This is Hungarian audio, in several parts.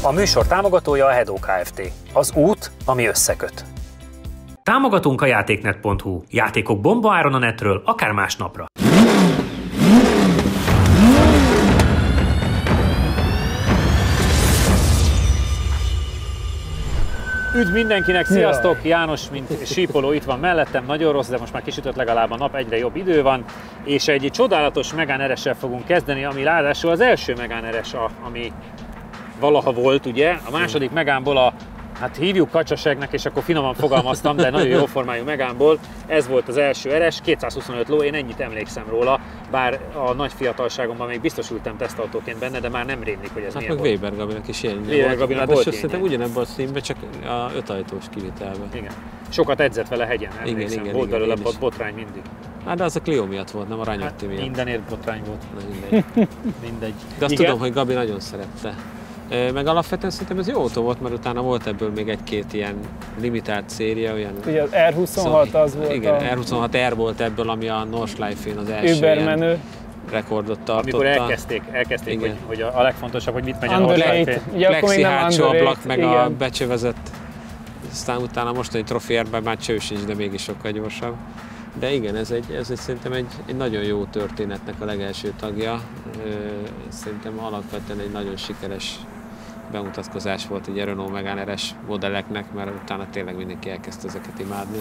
A műsor támogatója a Hedó Kft. Az út, ami összeköt. Támogatunk a játéknet.hu. Játékok bombaáron a netről, akár másnapra. Üdv mindenkinek, sziasztok! János, mint sípoló itt van mellettem, nagyon rossz, de most már kisütött legalább a nap, egyre jobb idő van, és egy csodálatos Megane RS-sel fogunk kezdeni, ami ráadásul az első Megane RS, ami valaha volt, ugye? A második Megánból hát hívjuk kacsaságnak, és akkor finoman fogalmaztam, de nagyon jó formájú Megánból. Ez volt az első RS, 225 ló, én ennyit emlékszem róla, bár a nagy fiatalságomban még biztos ültem tesztautóként benne, de már nem rémlik, hogy ez milyen volt. Weber Gabinak is ilyen volt. És szerintem ugyanebben a színben, csak a 5 ajtós kivitelben. Igen. Sokat edzett vele hegyen, emlékszem. Igen, volt belőle botrány mindig. Hát de az a Clio miatt volt, nem a Ranyotti miatt. Mindenért botrány volt. Mindegy. De azt tudom, hogy Gabi nagyon szerette. Meg alapvetően szerintem ez jó autó volt, mert utána volt ebből még egy-két ilyen limitált széria. Olyan... Ugye az R26 az volt. Igen, R26R volt ebből, ami a Nordschleife-én az első übermenő rekordot tartotta. Amikor elkezdték hogy a legfontosabb, hogy mit megy a Nordschleife. Plexi hátsó ablak, meg igen. A becsövezett. Aztán utána mostani Trophy R-ben már cső sincs, de mégis sokkal gyorsabb. De igen, ez szerintem egy nagyon jó történetnek a legelső tagja. Szerintem alapvetően egy nagyon sikeres bemutatkozás volt egy Renault Megane RS modelleknek, mert utána tényleg mindenki elkezdte ezeket imádni.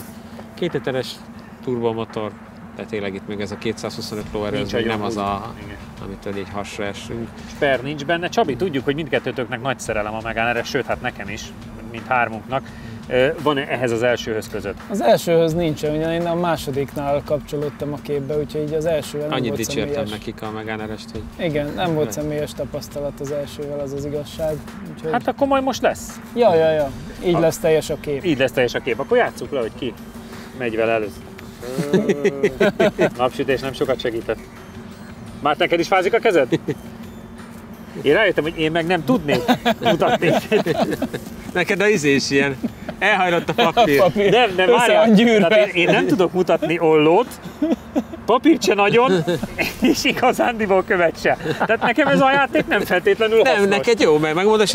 2 literes turbomotor, de tényleg itt még ez a 225 lóerő, ez nem az, amitől így hasra esünk. Sper nincs benne. Csabi, tudjuk, hogy mindkettőtöknek nagy szerelem a Megane RS, sőt, hát nekem is, mint hármunknak. Van-e ehhez az elsőhöz között? Az elsőhöz nincsen, ugyan én a másodiknál kapcsolódtam a képbe, úgyhogy így az elsővel nem annyit volt személyes. Annyit dicsértem nekik a Megane RS-t, hogy... Igen, nem volt személyes tapasztalat az elsővel, az az igazság. Úgyhogy... Hát akkor majd most lesz. Ja. Így lesz teljes a kép. Így lesz teljes a kép. Akkor játsszuk le, hogy ki megy vele először. Napsütés nem sokat segített. Már neked is fázik a kezed? Én rájöttem, hogy én meg nem tudnék mutatni. Neked a is ilyen. Elhajlott a papír. Nem, várjál. Én nem tudok mutatni ollót, papírt se nagyon, és igazándiból követ se. Tehát nekem ez a játék nem feltétlenül hasznos. Nem, neked jó, mert megmondod,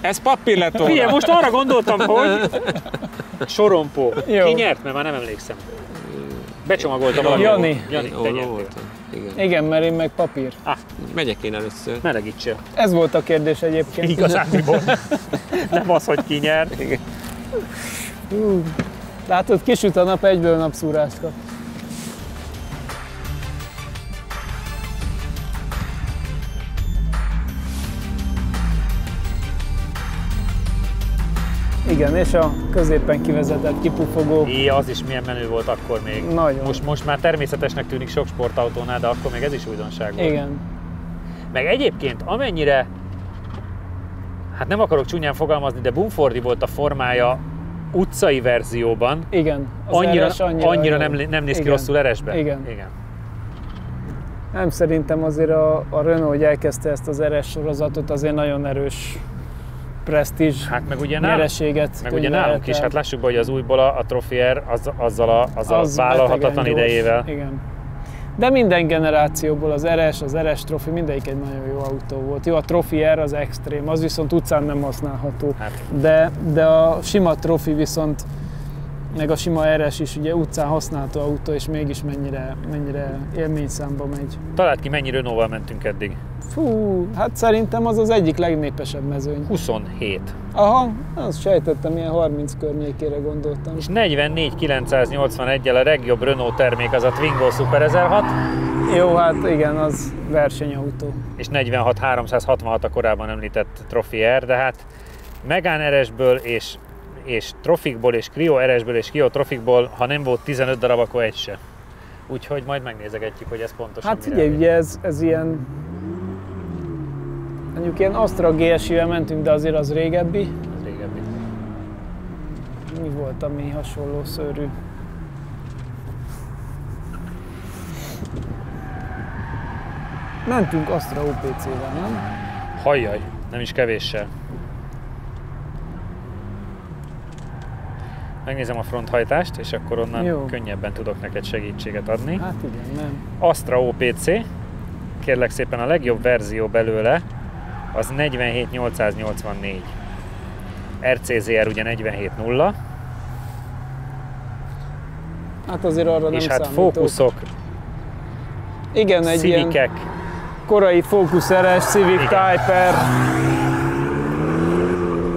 ez papír lett volna. Figyelj, most arra gondoltam, hogy sorompó. Ki nyert, mert már nem emlékszem. Becsomagoltam valami. Jani, te nyertél. Igen, mert én meg papír. Megyek én először. Melegítsél. Ez volt a kérdés egyébként. Igazándiból. Nem az, hogy ki nyer. Látod, kisüt a nap, egyből napszúrást kap. Igen, és a középen kivezetett kipufogó. Az is milyen menő volt akkor még. Nagyon. Most már természetesnek tűnik sok sportautónál, de akkor még ez is újdonság volt. Igen. Meg egyébként amennyire, hát nem akarok csúnyán fogalmazni, de bumfordi volt a formája utcai verzióban. Igen. Annyira nem néz ki rosszul RS-ben. Igen. Nem, szerintem azért a Renault, hogy elkezdte ezt az RS sorozatot, azért nagyon erős presztízs, hát meg ugye nyereséget. Meg ugye nálunk is, hát lássuk be, hogy az újból a Trophy R azzal a vállalhatatlan idejével. Igen. De minden generációból az RS Trophy, mindegyik egy nagyon jó autó volt. Jó, a Trophy R az extrém, az viszont utcán nem használható. Hát. De a sima Trophy viszont, meg a sima RS is ugye utcán használható autó, és mégis mennyire élményszámba megy. Találd ki, mennyi Renault-val mentünk eddig? Fú, hát szerintem az egyik legnépesebb mezőny. 27. Aha, azt sejtettem, ilyen 30 környékére gondoltam. És 44.981-el a legjobb Renault termék az a Twingo Super 1006. Jó, hát igen, az versenyautó. És 46.366 a korábban említett Trophy R, de hát Megane RS-ből és Trofikból és Clio RS-ből és Clio Trofikból, ha nem volt 15 darab, akkor egy se. Úgyhogy majd megnézegetjük, hogy ez pontosan hát figyelj, ugye ez ilyen... Mondjuk ilyen Astra GSI-vel mentünk, de azért az régebbi. Az régebbi. Mi volt, ami hasonló szőrű? Mentünk Astra OPC-vel, nem? Hajjaj, nem is kevéssel. Megnézem a fronthajtást, és akkor onnan könnyebben tudok neked segítséget adni. Hát igen, nem. Astra OPC, kérlek szépen a legjobb verzió belőle, az 47.884. RCZR ugye 47.0. Hát azért arra és nem hát számítok. Focusok, Igen, egy Civicek. ilyen korai Focus RS, Civic Type R.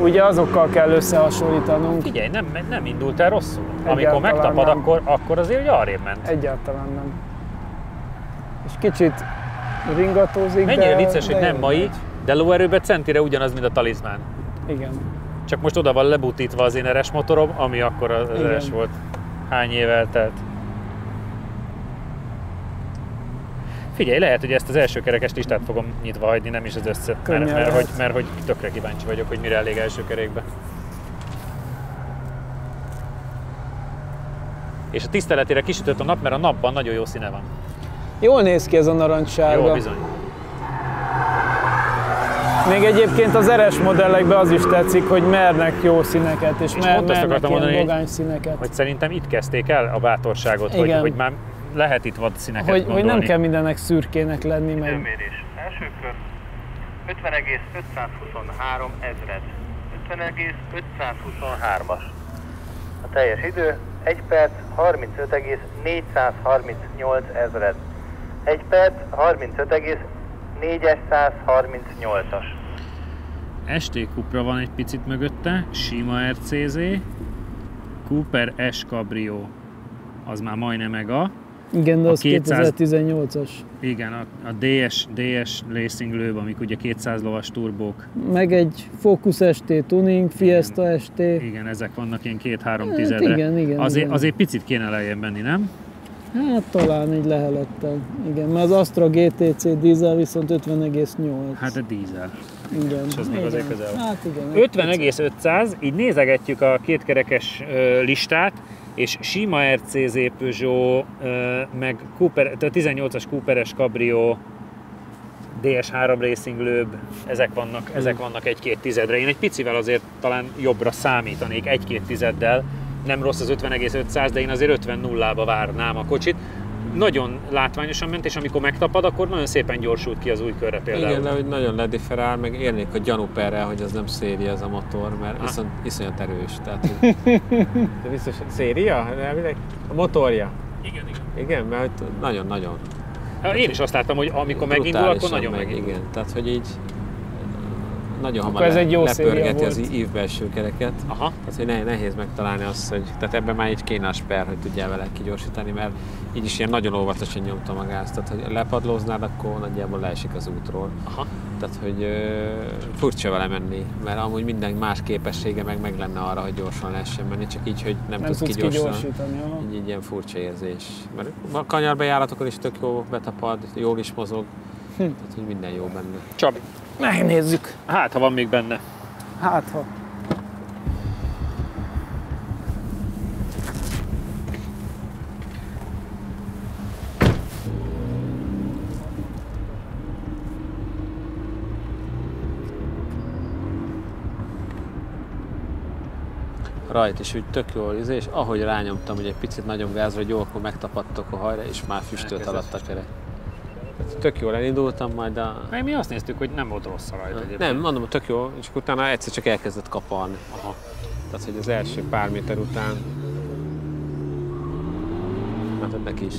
Ugye azokkal kell összehasonlítanunk. Figyelj, nem indult el rosszul. Amikor Egyáltalán megtapad, nem. akkor azért ugye arrébb ment. Egyáltalán nem. És kicsit ringatózik, Mennyire de, vicces, de hogy nem jól mai, megy. de lóerőben centire ugyanaz, mint a Talisman. Igen. Csak most oda van lebutítva az én RS motorom, ami akkor az Igen. RS volt. Hány év eltelt. Figyelj, lehet, hogy ezt az első kerekes listát fogom nyitva hagyni, nem is az összet, Könnyen mert hogy tökre kíváncsi vagyok, hogy mire elég első kerékbe. És a tiszteletére kisütött a nap, mert a napban nagyon jó színe van. Jól néz ki ez a narancssárga. Jó, bizony. Még egyébként az RS modellekben az is tetszik, hogy mernek jó színeket, és pont azt mernek akartam ilyen mondani, vagány színeket. Hogy szerintem itt kezdték el a bátorságot, hogy már lehet itt vad színeket Hogy gondolni. nem kell mindennek szürkének lenni, meg Időmérés. Első kör 50,523 ezred. 50,523-as. A teljes idő 1 perc 35,438 ezred. 1 perc 35,438-as. ST Cupra van egy picit mögötte, sima RCZ, Cooper S Cabrio, az már majdnem mega. igen, de a az 200 2018-as. Igen, a DS Racing lőb, amik ugye 200 lovas turbók. Meg egy Focus ST Tuning, Fiesta ST. Igen, ezek vannak ilyen 2-3 Hát tizedre. igen. Azért picit kéne lejjebb menni, nem? Hát talán egy lehelettel. Igen, mert az Astra GTC dízel viszont 50,8. Hát a dízel. igen. és az még azért közel van. Hát igen. 50,500, így nézegetjük a kétkerekes listát, és sima RCZ Peugeot, meg Cooper, tehát 18-as Cooperes Cabrio, DS3 Racing lőb, ezek vannak 1-2 tizedre. Én egy picivel azért talán jobbra számítanék, 1-2 tizeddel. Nem rossz az 50,500, de én azért 50-0-ba várnám a kocsit. Nagyon látványosan ment, és amikor megtapad, akkor nagyon szépen gyorsult ki az új körre például. Igen, de hogy nagyon lediferál, meg érnék a gyanúperrel, hogy az nem széria ez a motor, mert viszont iszonyat erős. Tehát, hogy... De biztos, széria? A motorja? Igen. Igen, mert nagyon-nagyon. Én is azt láttam, hogy amikor megindul, akkor nagyon megindul. Igen, tehát hogy így nagyon Akkor hamar ez egy jó széria lepörgeti az volt. ívbelső kereket. Aha. Tehát, hogy nehéz megtalálni azt, hogy tehát ebben már egy kéne a sper, hogy tudjál vele kigyorsítani, mert így is ilyen nagyon óvatosan nyomtam a gázt. Tehát, hogy lepadlóznád, akkor nagyjából leesik az útról. Aha. Tehát, hogy furcsa vele menni, mert amúgy minden más képessége meg lenne arra, hogy gyorsan lehessen menni, csak így, hogy nem tudsz kigyorsítani. Aha. így ilyen furcsa érzés. Mert a kanyarbejáratokon is tök jó betapad, jól is mozog, tehát hogy minden jó benne. Csabi. Megnézzük. Hát, ha van még benne. Hát ha. Rajt is úgy tök jól és ahogy rányomtam, hogy egy picit nagyobb gázra, hogy jó, akkor megtapadtok a hajra, és már füstölt alatt a kerek. Tök jól elindultam, majd a... Meg mi azt néztük, hogy nem volt rossz a rajta egyébként. Nem, mondom, tök jó, és utána egyszer csak elkezdett kapalni. Aha. Tehát, hogy az első pár méter után... Hát neki is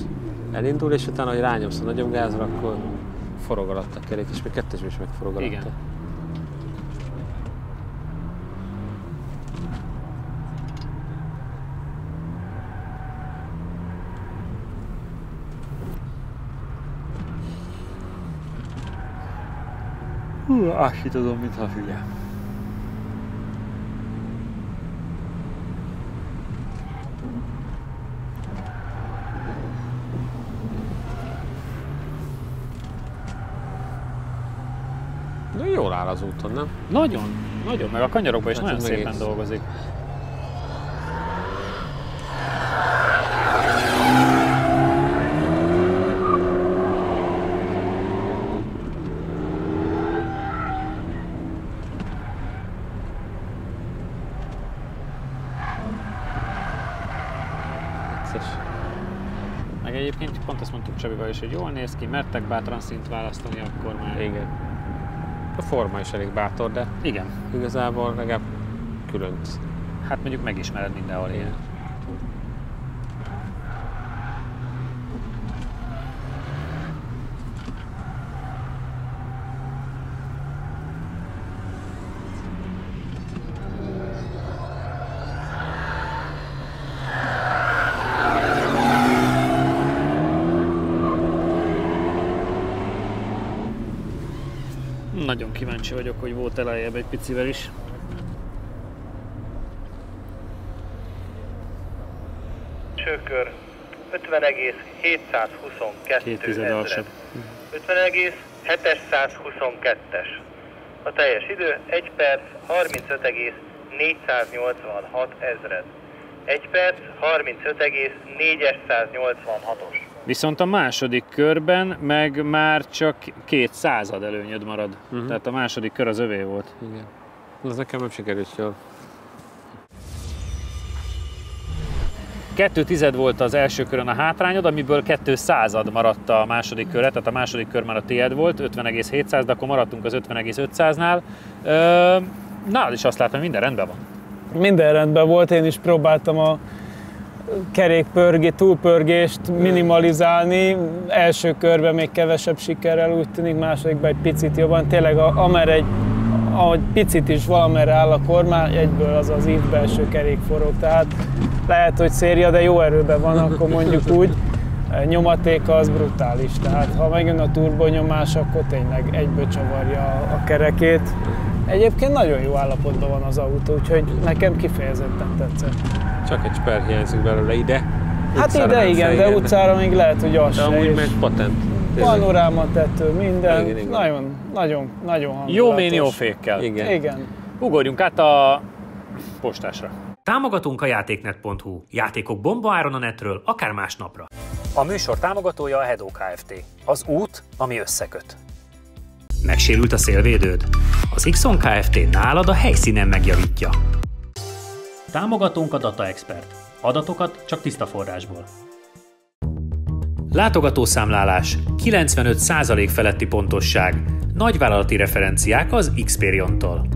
elindul, és utána, hogy rányomsz a nagyobb gázra, akkor forog alatt a kerék, és még kettesben is megforog alatt. Igen. Azt tudom, mintha hülye. De jól áll az úton, nem? Nagyon, meg a kanyarokban is Hát nagyon ez szépen egész. dolgozik. Meg egyébként pont azt mondtuk Csabival is, hogy jól néz ki, mertek bátran szint választani, akkor már... Igen. A forma is elég bátor, de Igen. igazából legalább külön. Hát mondjuk megismered mindenhol ilyen. Nagyon kíváncsi vagyok, hogy volt lejjebb egy picivel is. Sőkör 50,722 ezred. 50,722-es. A teljes idő 1 perc 35,486 ezred. 1 perc 35,486-os. Viszont a második körben meg már csak 200 előnyöd marad. Tehát a második kör az övé volt. Igen. Az nekem nem sikerült jól. 2/10 volt az első körön a hátrányod, amiből 200 maradt a második körre, tehát a második kör már a tiéd volt, 50,700, de akkor maradtunk az 50,500-nál. Nálad is azt látom, hogy minden rendben van. Minden rendben volt, én is próbáltam a túlpörgést minimalizálni. Első körben még kevesebb sikerrel, úgy tűnik, másodikban egy picit jobban. Tényleg ahogy picit is valamerre áll a kormány, egyből az az ív belső kerék forog. Tehát lehet, hogy széria, de jó erőben van, akkor mondjuk úgy. Nyomatéka az brutális, tehát ha megjön a turbonyomás, akkor tényleg egyből csavarja a kerekét. Egyébként nagyon jó állapotban van az autó, úgyhogy nekem kifejezetten tetszett. Csak egy sper hiányzik belőle ide. Hát ide igen, de utcára még lehet, hogy az de se. amúgy meg patent. Panoráma tető, minden. Igen. Nagyon hangulatos. Jó mén, jó fékkel. Igen. Ugorjunk át a postásra. Támogatunk a játéknet.hu. Játékok bombaáron a netről, akár más napra. A műsor támogatója a Hedó Kft. Az út, ami összeköt. Megsérült a szélvédőd? Az Ixon Kft. Nálad a helyszínen megjavítja. Támogatónk a Data Expert. Adatokat csak tiszta forrásból. Látogatószámlálás, 95% feletti pontosság, nagyvállalati referenciák az Xperion-tól.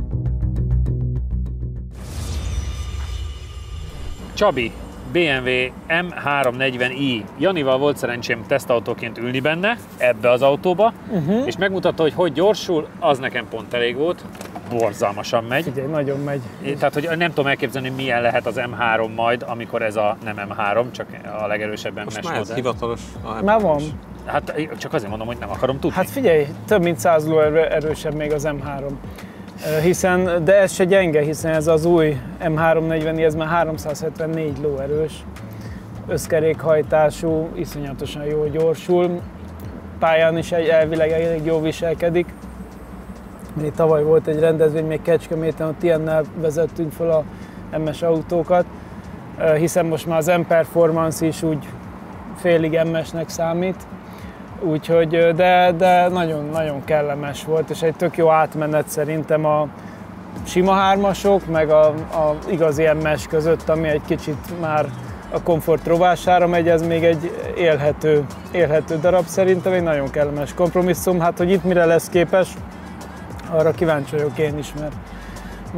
Csabi, BMW M340i. Janival volt szerencsém tesztautóként ülni benne, ebbe az autóba, és megmutatta, hogy gyorsul, az nekem pont elég volt. Borzalmasan megy. Figyelj, nagyon megy. Tehát, hogy nem tudom elképzelni, milyen lehet az M3 majd, amikor ez a nem M3, csak a legerősebb M-es modell. Most már hivatalos. Már van. Hát csak azért mondom, hogy nem akarom tudni. Hát figyelj, több mint 100 ló erősebb még az M3. De ez se gyenge, hiszen ez az új M340, ez már 374 lóerős, összkerékhajtású, iszonyatosan jól gyorsul, pályán is elvileg elég jól viselkedik. Tavaly volt egy rendezvény még Kecskeméten, ott ilyennel vezettünk fel a MS autókat, hiszen most már az M-Performance is úgy félig MS-nek számít. Úgyhogy, de nagyon kellemes volt, és egy tök jó átmenet szerintem a sima 3-asok, meg a igazi MS között, ami egy kicsit már a komfort rovására megy, ez még egy élhető darab, szerintem egy nagyon kellemes kompromisszum. Hát, hogy itt mire lesz képes, arra kíváncsi vagyok én is,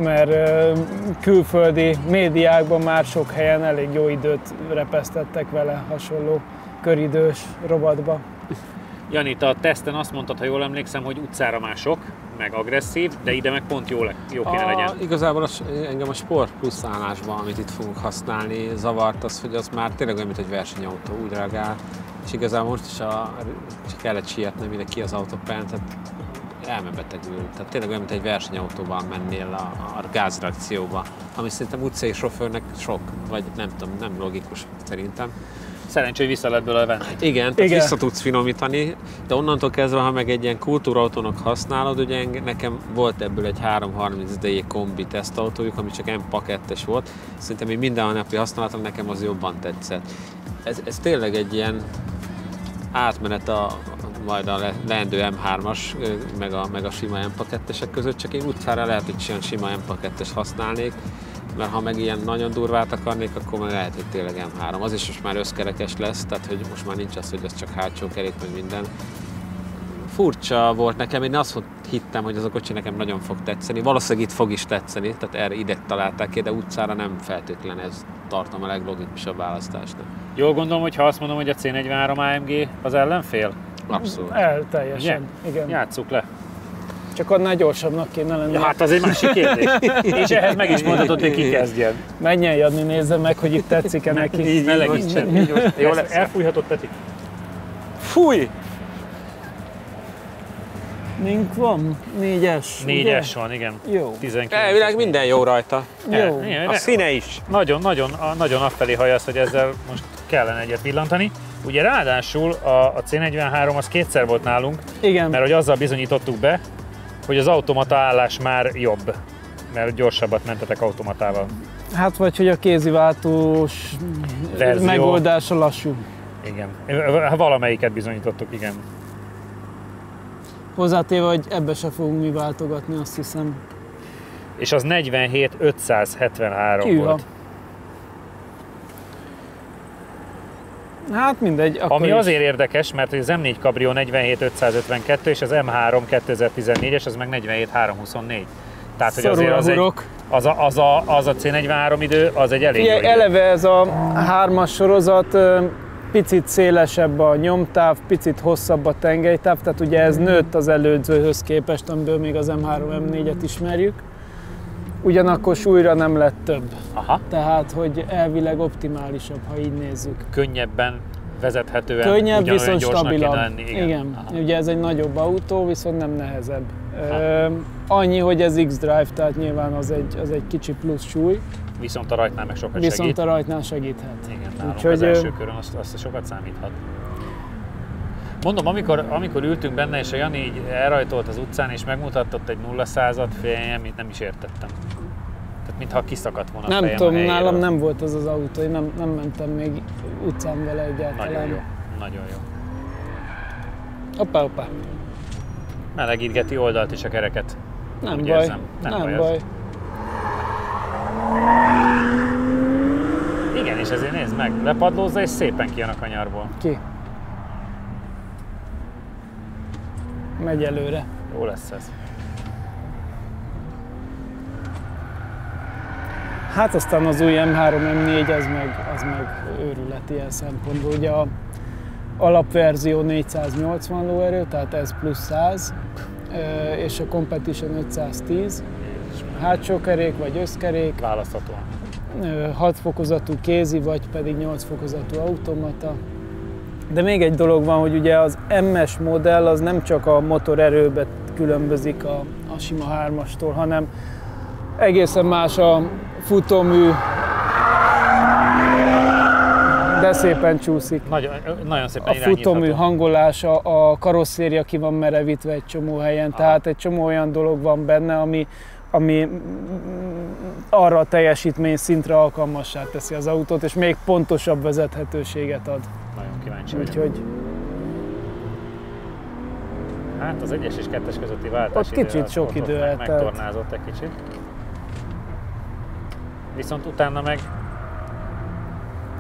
mert külföldi médiákban már sok helyen elég jó időt repesztettek vele hasonló köridős robotba. Jani, te a teszten azt mondtad, ha jól emlékszem, hogy utcára már sok, meg agresszív, de ide meg pont jó kéne legyen. Igazából engem a Sport Plus állásban, amit itt fogunk használni, zavart az, hogy az már tényleg olyan, mint egy versenyautó, úgy reagál. És igazából most is csak kellett sietnem ide ki az autópályán, tehát elmebetegül. Tehát tényleg olyan, mint egy versenyautóban mennél a gázreakcióba, ami szerintem utcai sofőrnek sok, vagy nem tudom, nem logikus szerintem. Szerencsé, hogy vissza lehet belőle venni. Igen, tehát vissza tudsz finomítani, de onnantól kezdve, ha meg egy ilyen kultúrautónak használod, ugye nekem volt ebből egy 330 DE kombi tesztautójuk, ami csak M-pakettes volt. Szerintem én mindennapi használatom, nekem az jobban tetszett. Ez tényleg egy ilyen átmenet majd a leendő M3-as, meg a sima M-pakettesek között, csak én utcára lehet, hogy ilyen sima M-pakettes használnék, mert ha meg ilyen nagyon durvát akarnék, akkor meg lehet, hogy tényleg M3. Az is most már összkerekes lesz, tehát hogy most már nincs az, hogy ez csak hátsó kerék, meg minden. furcsa volt nekem, én azt hittem, hogy az a kocsi nekem nagyon fog tetszeni. Valószínűleg itt fog is tetszeni, tehát ide találták ki, de utcára nem feltétlen ez tartom a leglogikusabb választásnak. Jól gondolom, hogy ha azt mondom, hogy a C43 AMG az ellenfél? Abszolút. Teljesen, igen. Játsszuk le. Csak annál gyorsabbnak kéne lenni. Ja, hát az egy másik kérdés. És ehhez meg is mondhatod, hogy ki kezdjen. Menjen, Jadni, nézze meg, hogy itt tetszik-e neki. Melegítsen. Jó lesz. Elfújhatod, Peti? Fúj! Mink van? 4-es. 4-es van, igen. Jó. 19. Elvileg minden jó rajta. Jó. A színe is. Nagyon afelé hajasz, hogy ezzel most kellene egyet villantani. Ugye ráadásul a C43 az kétszer volt nálunk, Igen. mert hogy azzal bizonyítottuk be, hogy az automata állás már jobb, mert gyorsabbat mentetek automatával. Hát vagy, hogy a kéziváltós Verzió. megoldása lassú. Igen. Valamelyiket bizonyítottuk, igen. Hozzátéve, hogy ebbe se fogunk mi váltogatni, azt hiszem. És az 47.573 volt. Hát mindegy. Ami is. azért érdekes, mert az M4 Cabrio 47.552 és az M3 2014-es az meg 47.324. Tehát, hogy azért az a C43 idő, az egy elég jó idő. Eleve ez a 3-as sorozat, picit szélesebb a nyomtáv, picit hosszabb a tengelytáv, tehát ugye ez nőtt az előzőhöz képest, amiből még az M3, M4-et ismerjük. Ugyanakkor súlyra nem lett több. Aha. Tehát, hogy elvileg optimálisabb, ha így nézzük. Könnyebben vezethetően, könnyebb, ugyanolyan viszont gyorsnak stabilabb. kéne lenni. Igen. Ugye ez egy nagyobb autó, viszont nem nehezebb. Annyi, hogy ez X-Drive, tehát nyilván az egy kicsi plusz súly. Viszont a rajtnál meg sokat Viszont segít. a rajtnál segíthet. Igen, nálunk Úgyhogy, az első körön azt sokat számíthat. Mondom, amikor ültünk benne, és a Jani így elrajtolt az utcán, és megmutatott egy 0-100-at, amit nem is értettem. Tehát mintha kiszakadt volna Nem a fejem tudom, a helyéről. nálam nem volt az az autó, én nem mentem még utcán vele egyáltalán. Nagyon jó, nagyon jó. Hoppá. Melegítgeti oldalt is a kereket. Nem Úgy baj, érzem. Nem baj. Az. Igen, és ezért nézd meg, lepadlózza és szépen kijön a kanyarból. Ki? Megy előre. Jó lesz ez. Hát aztán az új M3, M4 az meg őrület ilyen szempontból. Ugye a alapverzió 480 lóerő, tehát ez plusz 100, és a Competition 510. Hátsó kerék vagy összkerék. Választhatóan. 6 fokozatú kézi, vagy pedig 8 fokozatú automata. De még egy dolog van, hogy ugye az MS modell az nem csak a motorerőben különbözik a sima 3-astól, hanem egészen más a futómű, de szépen csúszik. Nagyon szépen A futómű hangolása, a karosszéria ki van merevítve egy csomó helyen, tehát egy csomó olyan dolog van benne, ami arra a teljesítmény szintre alkalmassá teszi az autót, és még pontosabb vezethetőséget ad. Nagyon kíváncsi vagyok. Úgyhogy hát az 1-es és 2-es közötti váltás ott kicsit sok idő eltelt. megtornázott egy kicsit. Viszont utána meg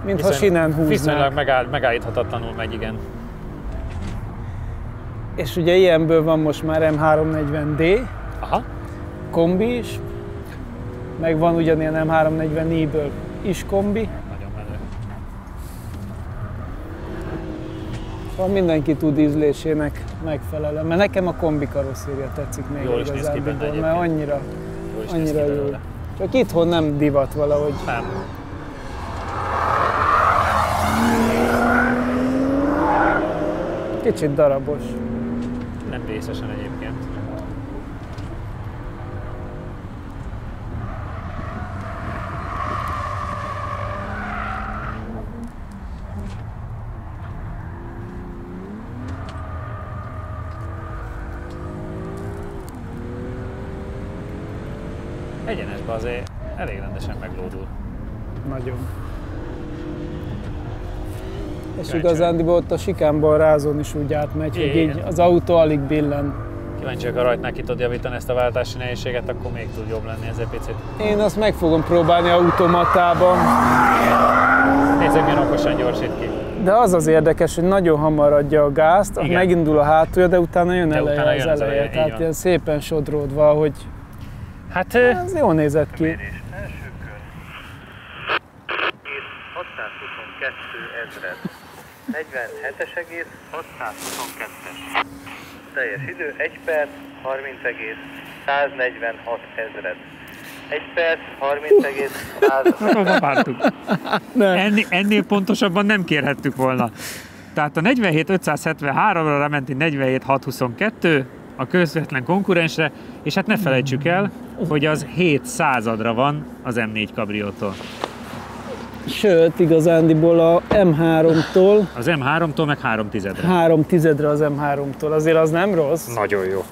mintha sinen húznák. Viszonylag megállíthatatlanul megy, igen. És ugye ilyenből van most már M340D, Aha. kombi is, meg van ugyanilyen M340i-ből is kombi. Nagyon menő. Szóval mindenki tud ízlésének megfelelően, mert nekem a kombi karosszéria tetszik még jól is néz ki benne igazán, mert annyira jó. Belőle. Csak itthon nem divat valahogy. Nem. Kicsit darabos. Nem részesen egyébként. Egyenesbe azért elég rendesen meglódul. Nagyon. És igazándiból ott a sikánban rázón is úgy átmegy, hogy így az autó alig billen. Kíváncsiak, a rajtnál ki tud javítani ezt a váltási nehézséget, akkor még tud jobb lenni ez egy picit. Én azt meg fogom próbálni automatában. Nézzük, milyen okosan gyorsít ki. De az érdekes, hogy nagyon hamar adja a gázt, megindul a hátulja, de utána jön eleje az eleje. Tehát ilyen szépen sodródva, hogy hát ez jól nézett ki. Első kör. 622 000. 47,622-es. Teljes idő 1 perc, 30,146 ezred. 1 perc, 30,146. Ennél pontosabban nem kérhettük volna. Tehát a 47.573-ra ráment egy 47.622 a közvetlen konkurensre, és hát ne felejtsük el, hogy az 7 századra van az M4 Cabriótól. Sőt, igazándiból a M3-tól. Az M3-tól meg 3/10-re. 3/10-re az M3-tól, azért az nem rossz. Nagyon jó.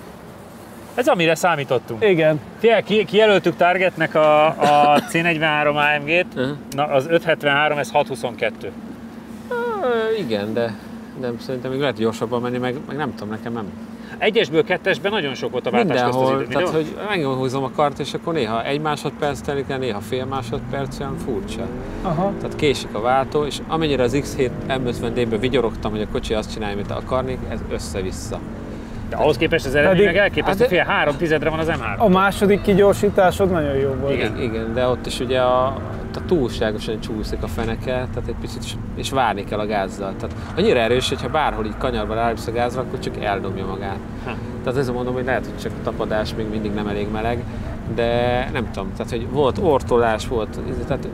Ez amire számítottunk. Igen. Kijelöltük Targetnek a C43 AMG-t, na az 573, ez 622. Igen, de szerintem még lehet gyorsabban menni, meg nem tudom, nekem nem. 1-esből 2-esben nagyon sok volt a váltás közt az idő. Tehát, hogy meghúzom a kart, és akkor néha 1 másodperc telik el, néha fél másodperc, olyan furcsa. Aha. Tehát késik a váltó, és amennyire az X7 M50D-ből vigyorogtam, hogy a kocsi azt csinálja, amit akarnék, ez össze-vissza. De ahhoz képest az eredmény meg elképesztő, fél 3/10-re van az M3. A második kigyorsításod nagyon jó volt. Igen, de ott is ugye a túlságosan csúszik a feneke, tehát egy picit, és várni kell a gázzal. Tehát annyira erős, hogyha bárhol így kanyarban rálépsz a gázra, akkor csak eldobja magát. Tehát ezzel mondom, hogy lehet, hogy csak tapadás, még mindig nem elég meleg, de nem tudom, tehát hogy volt ortolás, volt, tehát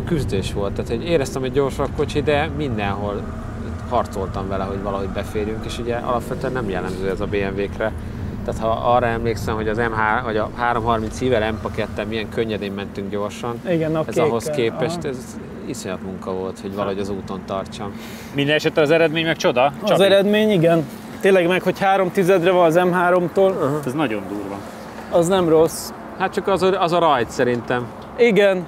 küzdés volt, tehát hogy éreztem, hogy gyors a kocsi, de mindenhol harcoltam vele, hogy valahogy beférjünk, és ugye alapvetően nem jellemző ez a BMW-kre. Tehát ha arra emlékszem, hogy az M3 vagy a 330 i-vel M-pakettel milyen könnyedén mentünk gyorsan, igen, a ez ahhoz képest ez iszonyat munka volt, hogy valahogy az úton tartsam. Minden esetre az eredmény meg csoda. Csabi. Az eredmény igen. Tényleg meg, hogy 3/10-re van az M3-tól. Ez nagyon durva. Az nem rossz. Hát csak az a rajt szerintem. Igen.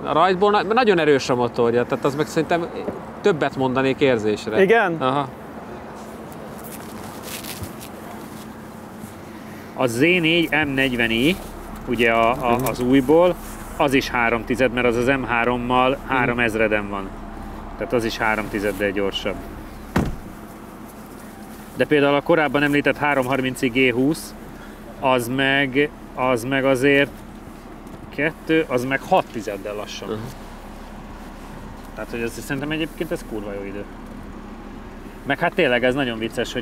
A rajtból nagyon erős a motorja, tehát az meg szerintem többet mondanék érzésre. Igen? Aha. A Z4 M40i, ugye az újból, az is 3/10, mert az M3-mal 3000-en van. Tehát az is 3/10-del gyorsabb. De például a korábban említett 330i G20, az meg azért az meg 6/10-del lassan. Tehát, hogy szerintem egyébként ez kurva jó idő. Meg hát tényleg ez nagyon vicces,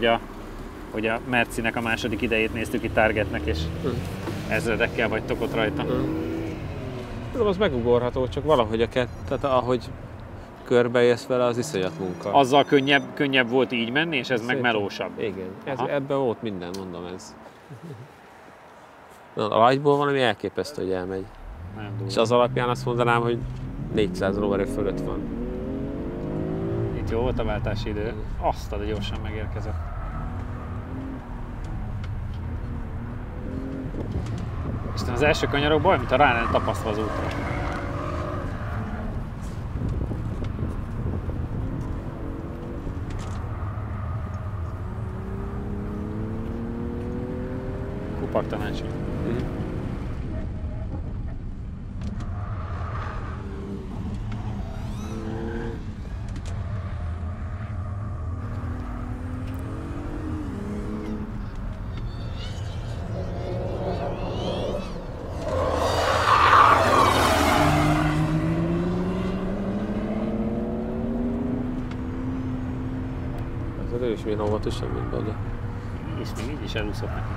hogy a Mercinek a második idejét néztük itt Targetnek, és ezredekkel vagytok ott rajta. Az megugorható, csak valahogy tehát ahogy körbeérsz vele, az iszonyat munka. Azzal könnyebb volt így menni, és ez meg melósabb. Igen, ebben volt minden, mondom ez. A rajtból valami elképesztő, hogy elmegy. És az alapján azt mondanám, hogy 400 lóerő fölött van. Itt jó volt a váltási idő. Azt a gyorsan megérkezett. Isten az első kanyarokban, mint a rá lenne tapasztva az útra. Kupak tanács. Ő is milyen óvatosan mint oda. És még így is elúszott neki.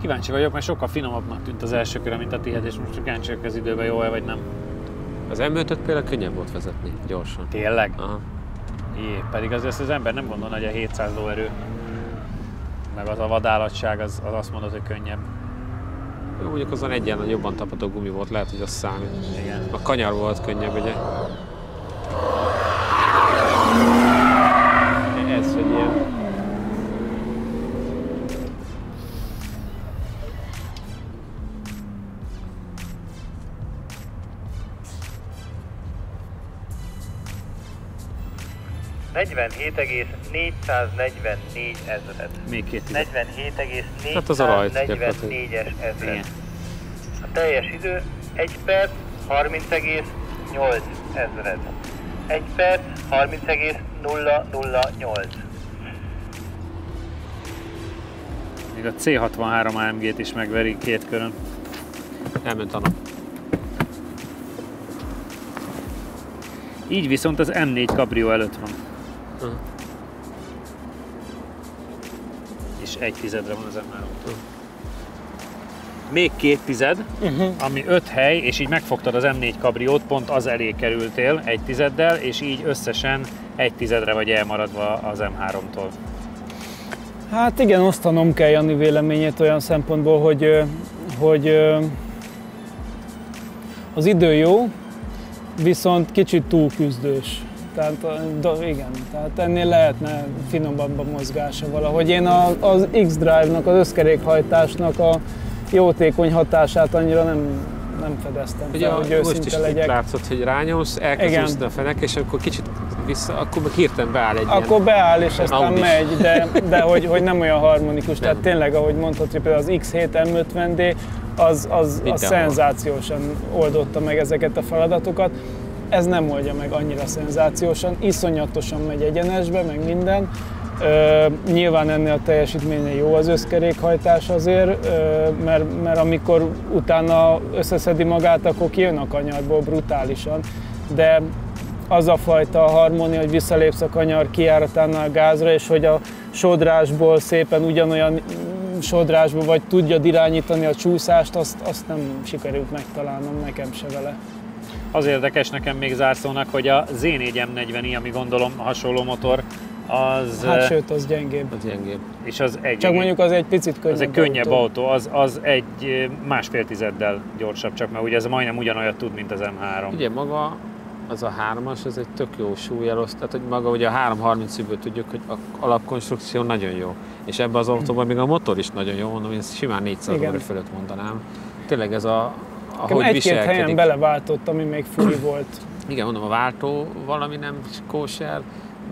Kíváncsi vagyok, mert sokkal finomabbnak tűnt az első köre, mint a tiéd, és most kíváncsi vagyok az időben jó-e vagy nem. Az M5-öt például könnyebb volt vezetni, gyorsan. Tényleg? Aha. Jé, pedig az ember nem gondolna, hogy a 700 lóerő, meg az a vadállatság, az azt mondod, hogy könnyebb. Jó, mondjuk azon egyen jobban tapadó gumi volt, lehet, hogy az számít. Igen. A kanyar volt könnyebb, ugye? Ez, hogy ilyen... 47,444 ezred. Még 2 tized. 47,444-es ezred. A teljes idő 1 perc 30,8 ezred. 1 perc 30,008. Még a C63 AMG-t is megveri 2 körön. Elment a nap. Így viszont az M4 Cabrio előtt van. És 1 tizedre van az M3. Még 2 tized, ami 5 hely, és így megfogtad az M4 Cabriót, pont az elé kerültél 1 tizeddel, és így összesen 1 tizedre vagy elmaradva az M3-tól. Hát igen, osztanom kell Jani véleményét olyan szempontból, hogy az idő jó, viszont kicsit túl küzdős. Tehát igen, tehát ennél lehetne finomabb a mozgása valahogy. Én az X-Drive-nak, az összkerékhajtásnak a jótékony hatását annyira nem fedeztem fel, hogy őszinte legyek. Látszott, hogy rányomsz, elkezd úszni a fenek, és akkor kicsit vissza, akkor meg hirtelen beáll egy akkor beáll, és aztán Audis. megy, de hogy nem olyan harmonikus. Nem. Tehát tényleg, ahogy mondhatod, hogy például az X7 M50D, az szenzációsan oldotta meg ezeket a feladatokat. Ez nem oldja meg annyira szenzációsan, iszonyatosan megy egyenesbe, meg minden. Nyilván ennél a teljesítménye jó az összkerékhajtás azért, mert amikor utána összeszedi magát, akkor kijön a kanyarból brutálisan. De az a fajta harmónia, hogy visszalépsz a kanyar kijáratánál a gázra, és hogy a sodrásból szépen ugyanolyan sodrásból vagy tudja irányítani a csúszást, azt nem sikerült megtalálnom nekem se vele. Az érdekes nekem még zárszónak, hogy a Z4 M40i, ami gondolom hasonló motor, az... Hát sőt, az gyengébb. Az gyengébb. És az egy... Csak mondjuk az egy picit könnyebb. Az egy könnyebb autó, az egy 1,5 tizeddel gyorsabb, csak mert ugye ez majdnem ugyanolyat tud, mint az M3. Ugye maga az a 3-as, ez egy tök jó súlyelosztás, tehát hogy maga ugye a 330-ből tudjuk, hogy a alapkonstrukció nagyon jó. És ebben az autóban még a motor is nagyon jó, mondom, én simán 400 óra fölött mondanám. Tényleg ez ahogy egy-két viselkedik. helyen beleváltott, ami még furi volt. Igen, mondom, a váltó valami nem kóser,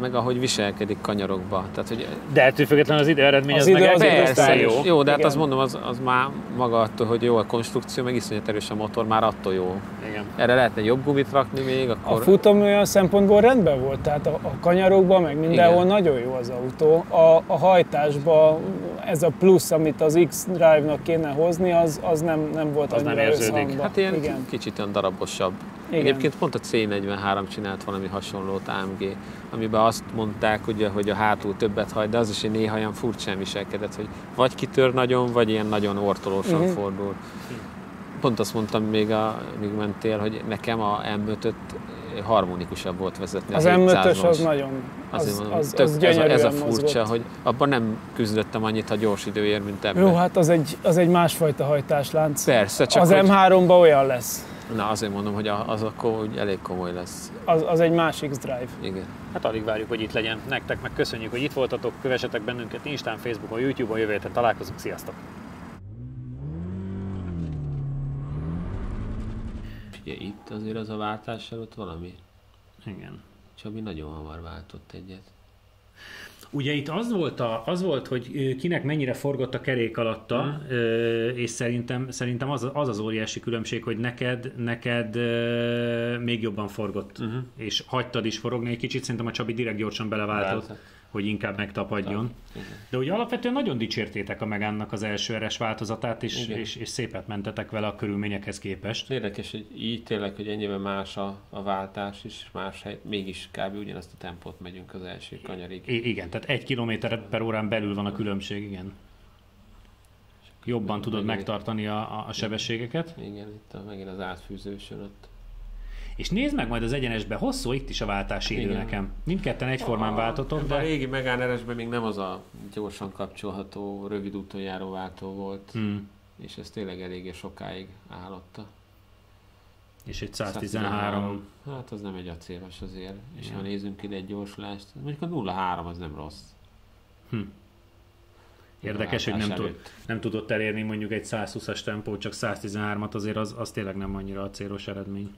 meg ahogy viselkedik kanyarokba. Tehát, hogy de ettől függetlenül az idő eredmény az idő meg persze, jó. Jó, de hát azt mondom, az már maga attól, hogy jó a konstrukció, meg iszonyat erős a motor, már attól jó. Igen. Erre lehetne jobb gumit rakni még, akkor... A futam olyan szempontból rendben volt, tehát a kanyarokban, meg mindenhol nagyon jó az autó. A hajtásban ez a plusz, amit az X-Drive-nak kéne hozni, az nem volt az annyira összhangban. Hát ilyen kicsit olyan darabosabb. Igen. Egyébként pont a C43 csinált valami hasonlót AMG, amiben azt mondták, ugye, hogy a hátul többet hajt, de az is néha olyan furcsán viselkedett, hogy vagy kitör nagyon, vagy ilyen nagyon ortolósan fordul. Pont azt mondtam még mentél, hogy nekem a M5-öt harmonikusabb volt vezetni. Az M5-ös az nagyon, az gyönyörűen ez a furcsa, mozgott. hogy abban nem küzdöttem annyit a gyors időért, mint ebben. Jó, hát az egy másfajta hajtáslánc. Persze, csak az M3-ban olyan lesz. Na, azért mondom, hogy az akkor elég komoly lesz. Az egy másik X-Drive. Igen. Hát alig várjuk, hogy itt legyen. Nektek meg köszönjük, hogy itt voltatok, kövessetek bennünket Instán, Facebookon, YouTube-on, jövő héten találkozunk, sziasztok! Ugye itt azért az a váltás előtt valami? Igen. Csabi nagyon hamar váltott egyet. Ugye itt az volt, hogy kinek mennyire forgott a kerék alatta, és szerintem az óriási különbség, hogy neked még jobban forgott, és hagytad is forogni egy kicsit, szerintem a Csabi direkt gyorsan beleváltott, hogy inkább megtapadjon. De ugye alapvetően nagyon dicsértétek a Megane-nak az első RS változatát, és szépet mentetek vele a körülményekhez képest. Érdekes, hogy így tényleg, hogy ennyiben más a váltás is, más hely, mégis kb. Ugyanazt a tempót megyünk az első kanyarig. Igen, tehát 1 km/órán belül van a különbség, igen. Jobban tudod megtartani a sebességeket. Igen, itt megint az átfűzősön ott. És nézd meg majd az egyenesbe, hosszú itt is a váltási idő nekem. Mindketten egyformán váltotok, de... A régi Megane RS-ben még nem az a gyorsan kapcsolható, rövid úton járó váltó volt, és ez tényleg eléggé sokáig állotta. És egy 113. Hát az nem egy acélos azért, és ha nézzünk ide egy gyorsulást, mondjuk a 0,3 az nem rossz. Érdekes, hogy nem tudott elérni mondjuk egy 120-as tempót, csak 113-at, azért az tényleg nem annyira acélos eredmény.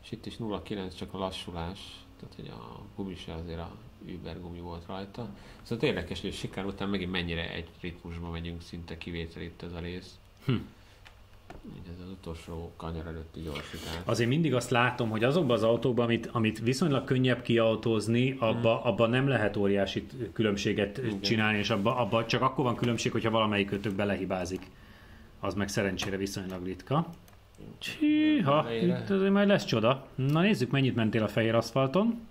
És itt is 0,9 csak a lassulás, tehát hogy a gumi se azért a Uber gumi volt rajta. Szóval érdekes, hogy a sikán után megint mennyire egy ritmusban megyünk, szinte kivétel itt ez a rész. Ez az utolsó kanyar előtti gyorsítás. Azért mindig azt látom, hogy azokban az autókban, amit viszonylag könnyebb kiautózni, abba nem lehet óriási különbséget csinálni, és abba csak akkor van különbség, hogyha valamelyikötök belehibázik. Az meg szerencsére viszonylag ritka. Csíha, itt azért majd lesz csoda. Na nézzük, mennyit mentél a fehér aszfalton.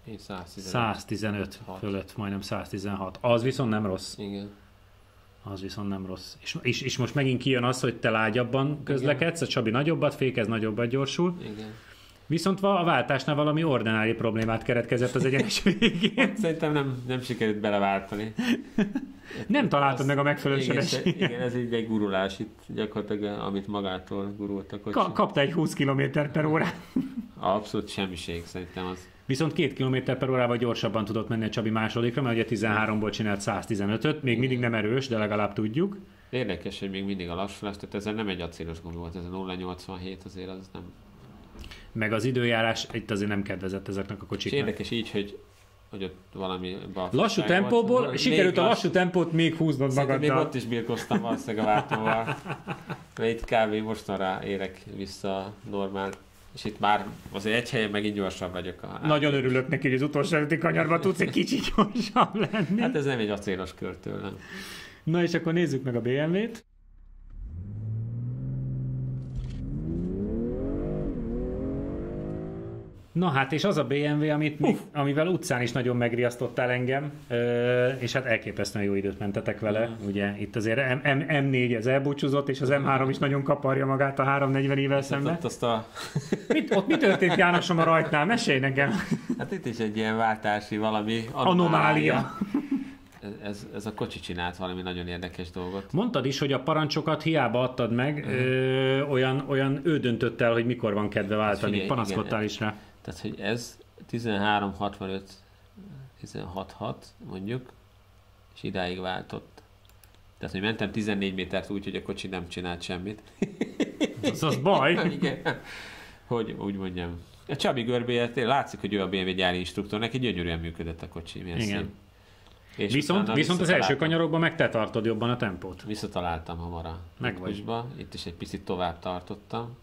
Én 115 fölött, majdnem 116. Az viszont nem rossz. Igen. Az viszont nem rossz. És most megint kijön az, hogy te lágyabban közlekedsz, a Csabi nagyobbat fékez, nagyobbat gyorsul. Igen. Viszont a váltásnál valami ordinári problémát keretkezett az egyenes végén. Szerintem nem sikerült beleváltani. Nem találtad meg a megfelelő sebességet. Igen, ez így egy gurulás itt gyakorlatilag, amit magától gurult a kocsi. Kapta egy 20 km/h. Abszolút semmiség szerintem az. Viszont 2 km/h gyorsabban tudott menni a Csabi másodikra, mert ugye 13-ból csinált 115-öt, még mindig nem erős, de legalább tudjuk. Érdekes, hogy még mindig a lassulás, tehát ez nem egy acélos gumi volt, ez a 0,87 azért az nem. Meg az időjárás itt azért nem kedvezett ezeknek a kocsiknak. És érdekes így, hogy ott valami lassú tempóból, volt, sikerült a lassú tempót még húznod magaddal. Még ott is birkoztam valószínűleg a váltóval, mert itt kb. Mostanra érek vissza normál. És itt már azért egy helyen megint gyorsabb vagyok. Nagyon örülök neki, hogy az utolsó előtti kanyarban tudsz egy kicsit gyorsabb lenni. Hát ez nem egy acélos kör tőlem. Na és akkor nézzük meg a BMW-t. Na hát, és az a BMW, amivel utcán is nagyon megriasztottál engem, és hát elképesztően jó időt mentetek vele. Ugye itt azért M4 ez elbúcsúzott, és az M3 is nagyon kaparja magát a 340-ével szemben. Ott mi történt, Jánosom, a rajtnál? Mesélj nekem! Hát itt is egy ilyen váltási valami anomália. Ez a kocsi csinált valami nagyon érdekes dolgot. Mondtad is, hogy a parancsokat hiába adtad meg, olyan ő döntött el, hogy mikor van kedve váltani. Figyelj, panaszkodtál is rá. Tehát, hogy ez 13.65, 16.6 mondjuk, és idáig váltott. Tehát, hogy mentem 14 métert úgy, hogy a kocsi nem csinált semmit. Az baj. Igen. Hogy úgy mondjam. A Csabi görbéért látszik, hogy ő a BMW gyári instruktor, neki gyönyörűen működött a kocsi. Igen. Viszont az első kanyarokban meg te tartod jobban a tempót. Visszataláltam hamar a ritmusba. Itt is egy picit tovább tartottam.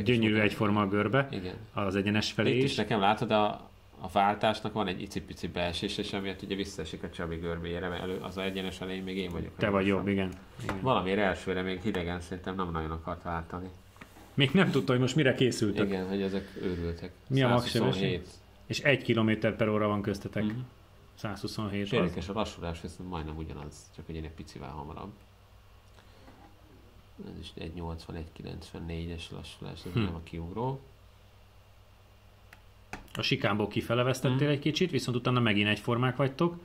Gyönyörű egyforma a görbe. Igen. Az egyenes felé itt is. Nekem látod, a váltásnak van egy icipici beesés, és amiatt ugye visszaesik a Csabi görbéjére, mert az egyenes elején még én vagyok. Te vagy jobb, igen. Valamiért elsőre még hidegen szerintem nem nagyon akart váltani. Még nem tudta, hogy most mire készültek. Igen, hogy ezek őrültek. Mi a max-sebesség? És 1 km/h van köztetek. 127. Érdekes, a lassulás viszont majdnem ugyanaz, csak egy picivel hamarabb. Ez is 1.80-1.94-es lassulás, ez nem a kiugró. A sikánból kifele vesztettél egy kicsit, viszont utána megint egyformák vagytok.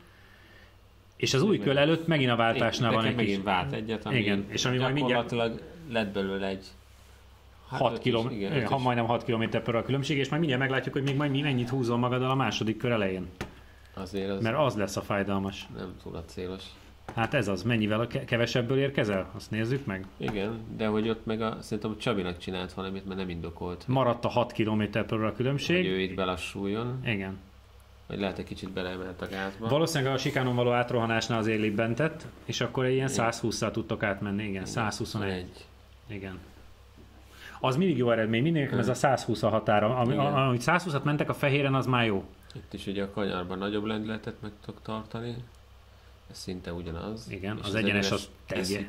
És az új kör előtt megint a váltásnál van egy megint vált egyet, ami igen, és ami gyakorlatilag lett belőle egy majdnem 6 km/h a különbség, és majd mindjárt meglátjuk, hogy még majd mennyit húzol magaddal a második kör elején. Azért az mert az lesz a fájdalmas. Nem túl acélos. Hát ez az, mennyivel kevesebből érkezel? Azt nézzük meg. Igen, de hogy ott meg szerintem a Csabinak csinált valamit, mert nem indokolt. Maradt a 6 km/h a különbség. Hogy ő itt belassuljon. Igen. Vagy lehet egy kicsit beleemelt a gázba. Valószínűleg a sikánon való átrohanásnál azért libbentett, és akkor egy ilyen 120-szal tudtok átmenni. Igen, 121. Igen. Az mindig jó eredmény, mindig ez a 120 a határa. Amit 120-at mentek a fehéren, az már jó. Itt is ugye a kanyarban nagyobb lendületet meg tudok tartani. Ez szinte ugyanaz. Igen, az egyenes az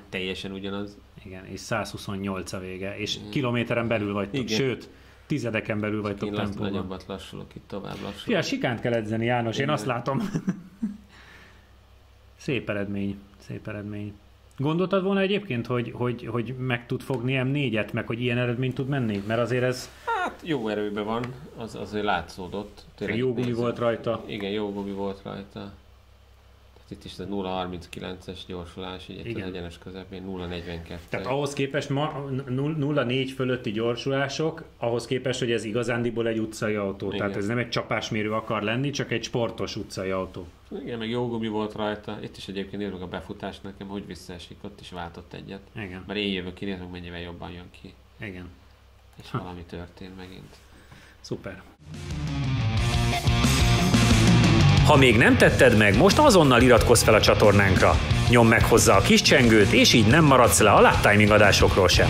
teljesen ugyanaz. Igen, és 128 a vége, és kilométeren belül vagytok, igen. Sőt, tizedeken belül vagytok tempóban. Én nagyobbat lassulok, itt tovább lassulok. Fia, sikánt kell edzeni, János, igen. Én azt látom. Szép eredmény, szép eredmény. Gondoltad volna egyébként, hogy meg tud fogni M4-et, meg hogy ilyen eredményt tud menni? Mert azért ez... Hát jó erőben van, az azért látszódott. Jó gumi volt rajta. Igen, jó gumi volt rajta. Itt is a 0.39-es gyorsulás, így az egyenes közepén 0.42. Tehát ahhoz képest 0.4 fölötti gyorsulások, ahhoz képest, hogy ez igazándiból egy utcai autó. Igen. Tehát ez nem egy csapásmérő akar lenni, csak egy sportos utcai autó. Igen, meg jó gumi volt rajta. Itt is egyébként nézzük a befutást nekem, hogy visszaesik, ott is váltott egyet. Igen. Mert én jövök ki, nézzük, mennyivel jobban jön ki. Igen. És valami történt megint. Szuper. Ha még nem tetted meg, most azonnal iratkozz fel a csatornánkra. Nyomd meg hozzá a kis csengőt, és így nem maradsz le a Lap Timing adásokról sem.